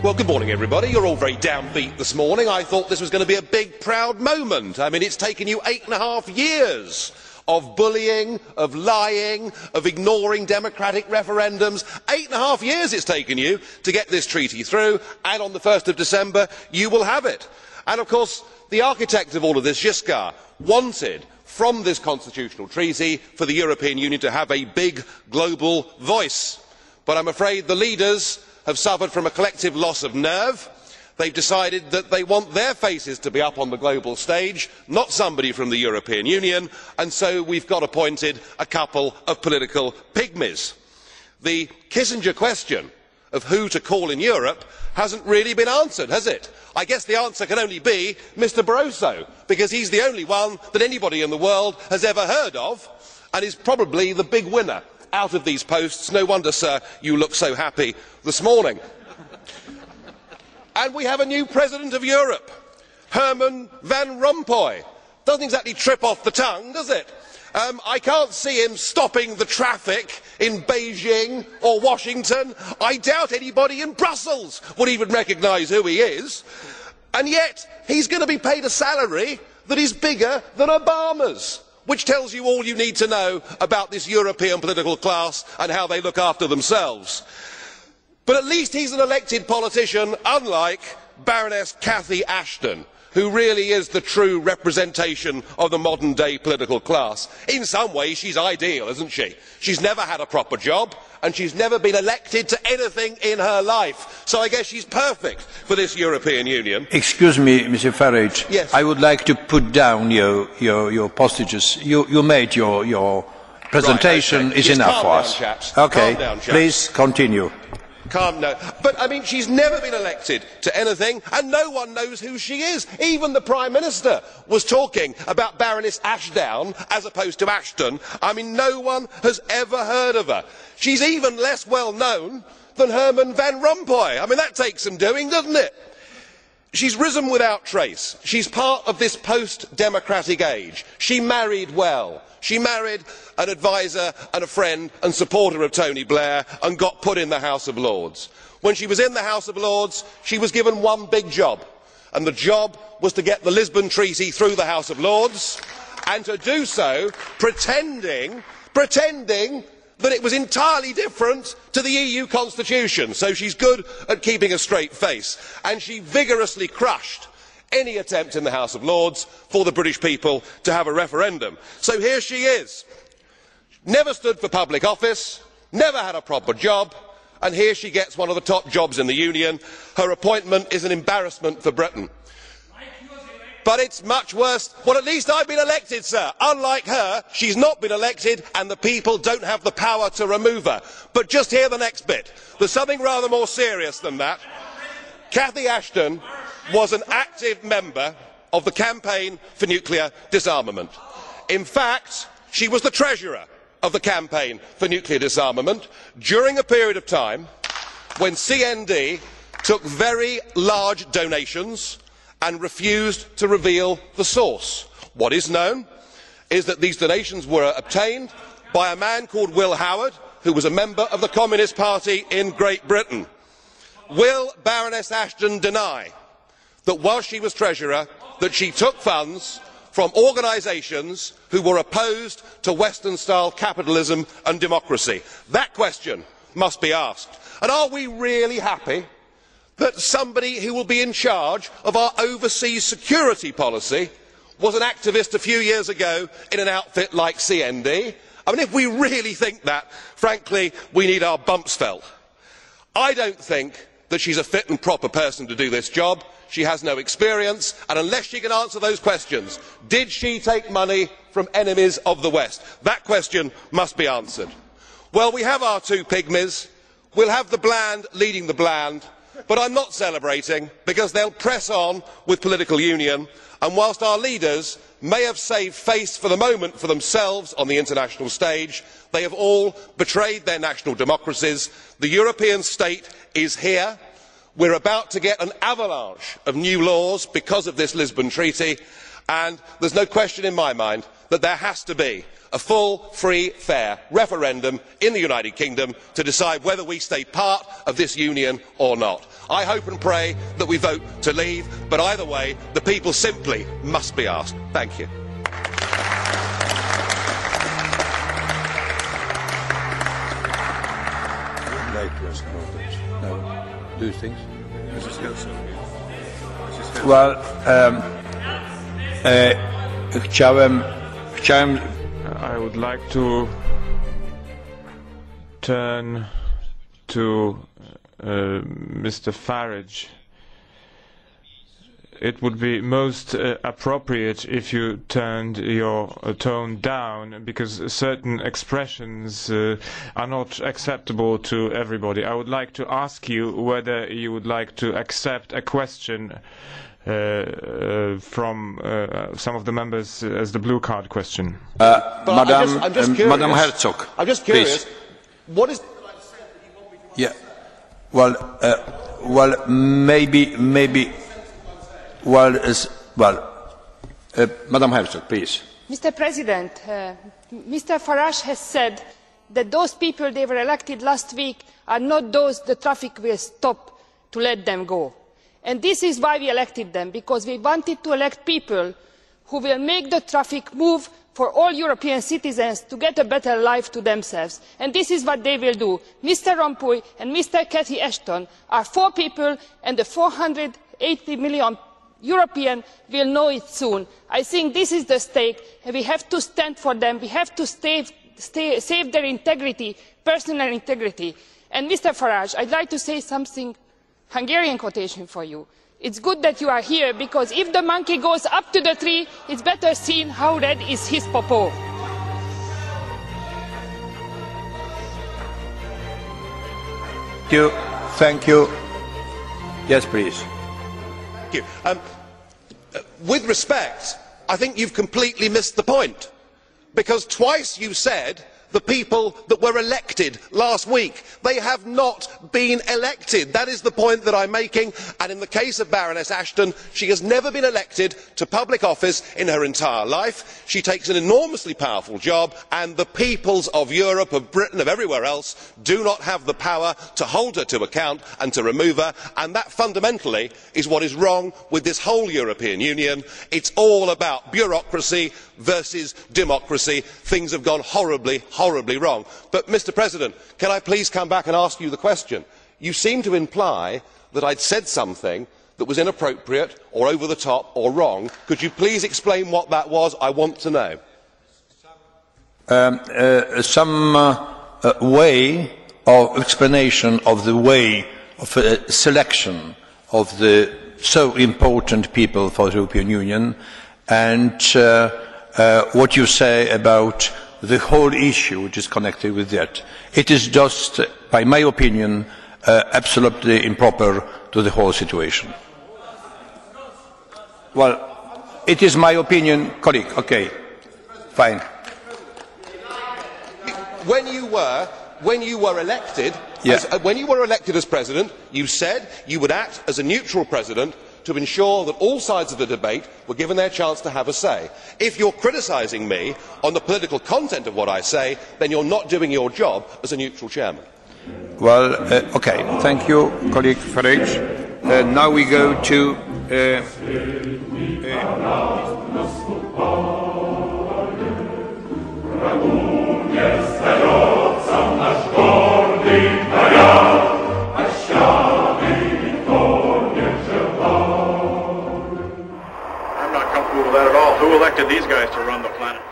Well, good morning, everybody. You're all very downbeat this morning. I thought this was going to be a big, proud moment. I mean, it's taken you 8.5 years of bullying, of lying, of ignoring democratic referendums. 8.5 years it's taken you to get this treaty through, and on the 1st of December you will have it. And of course, the architect of all of this, Giscard, wanted from this constitutional treaty for the European Union to have a big global voice. But I'm afraid the leaders have suffered from a collective loss of nerve. They have decided that they want their faces to be up on the global stage, not somebody from the European Union, and so we have got appointed a couple of political pygmies. The Kissinger question of who to call in Europe has not really been answered, has it? I guess the answer can only be Mr Barroso, because he is the only one that anybody in the world has ever heard of, and is probably the big winner out of these posts. No wonder, sir, you look so happy this morning. And we have a new President of Europe, Hermanie Van Rompuyu. Doesn't exactly trip off the tongue, does it? I can't see him stopping the traffic in Beijing or Washington. I doubt anybody in Brussels would even recognise who he is. And yet, he's going to be paid a salary that is bigger than Obama's, which tells you all you need to know about this European political class and how they look after themselves. But at least he is an elected politician, unlike Baroness Cathie Ashton, who really is the true representation of the modern day political class. In some ways she is ideal, isn't she? She has never had a proper job and she has never been elected to anything in her life, so I guess she is perfect for this European Union. Excuse me, Mr Farage. Yes. I would like to put down your postages. You made your presentation. Right, okay. Is Yes, enough for calm us. down, chaps. Okay, Calm down, chaps. please continue. Calm no. But I mean, she's never been elected to anything, and no one knows who she is. Even the Prime Minister was talking about Baroness Ashdown as opposed to Ashton. I mean, no one has ever heard of her. She's even less well known than Hermanie Van Rompuyu. I mean, that takes some doing, doesn't it? She's risen without trace. She's part of this post-democratic age. She married well. She married an adviser and a friend and supporter of Tony Blair and got put in the House of Lords. When she was in the House of Lords, she was given one big job, and the job was to get the Lisbon Treaty through the House of Lords, and to do so pretending that it was entirely different to the EU constitution. So she is good at keeping a straight face, and she vigorously crushed any attempt in the House of Lords for the British people to have a referendum. So here she is, never stood for public office, never had a proper job, and here she gets one of the top jobs in the Union. Her appointment is an embarrassment for Britain. But it's much worse. Well, at least I've been elected, sir. Unlike her, she's not been elected and the people don't have the power to remove her. But just hear the next bit. There's something rather more serious than that. Cathie Ashton was an active member of the campaign for nuclear disarmament. In fact, she was the treasurer of the campaign for nuclear disarmament during a period of time when CND took very large donations and refused to reveal the source. What is known is that these donations were obtained by a man called Will Howard, who was a member of the Communist Party in Great Britain. Will Baroness Ashton deny that while she was treasurer, that she took funds from organisations who were opposed to Western style capitalism and democracy? That question must be asked. And are we really happy that somebody who will be in charge of our overseas security policy was an activist a few years ago in an outfit like CND? I mean, if we really think that, frankly, we need our bumps felt. I don't think that she is a fit and proper person to do this job. She has no experience, and unless she can answer those questions, did she take money from enemies of the West? That question must be answered. Well, we have our two pygmies. We'll have the bland leading the bland, but I'm not celebrating, because they'll press on with political union, and whilst our leaders may have saved face for the moment for themselves on the international stage, they have all betrayed their national democracies. The European state is here. We are about to get an avalanche of new laws because of this Lisbon Treaty, and there is no question in my mind that there has to be a full, free, fair referendum in the United Kingdom to decide whether we stay part of this union or not. I hope and pray that we vote to leave, but either way, the people simply must be asked. Thank you. No. Do you think? Well, I would like to turn to Mr. Farage. It would be most appropriate if you turned your tone down, because certain expressions are not acceptable to everybody. I would like to ask you whether you would like to accept a question from some of the members as the blue card question. Madam Herzog. I'm just curious. Please. What is? Yeah. Well, maybe. Madam Herzog, please. Mr. President, Mr. Farage has said that those people they were elected last week are not those the traffic will stop to let them go. And this is why we elected them, because we wanted to elect people who will make the traffic move for all European citizens to get a better life to themselves. And this is what they will do. Mr. Rompuy and Mr. Cathie Ashton are 4 people, and the 480 million Europeans will know it soon. I think this is the stake, and we have to stand for them. We have to save their integrity, personal integrity. And Mr. Farage, I'd like to say something, Hungarian quotation for you. It's good that you are here, because if the monkey goes up to the tree, it's better seen how red is his popo. Thank you. Yes, please. Thank you. With respect, I think you've completely missed the point, because twice you said the people that were elected last week. They have not been elected. That is the point that I'm making, and in the case of Baroness Ashton, she has never been elected to public office in her entire life. She takes an enormously powerful job, and the peoples of Europe, of Britain, of everywhere else do not have the power to hold her to account and to remove her, and that fundamentally is what is wrong with this whole European Union. It's all about bureaucracy versus democracy. Things have gone horribly wrong. But, Mr. President, can I please come back and ask you the question? You seem to imply that I'd said something that was inappropriate or over the top or wrong. Could you please explain what that was? I want to know. Some way of explanation of the way of selection of the so important people for the European Union, and what you say about the whole issue which is connected with that. It is just, by my opinion, absolutely improper to the whole situation. Well, it is my opinion, colleague. Okay, fine. When you were elected, when you were elected as president, you said you would act as a neutral president to ensure that all sides of the debate were given their chance to have a say. If you are criticising me on the political content of what I say, then you are not doing your job as a neutral chairman. Well, okay, thank you, colleague Farage. Now we go to I'm not comfortable with that at all. Who elected these guys to run the planet?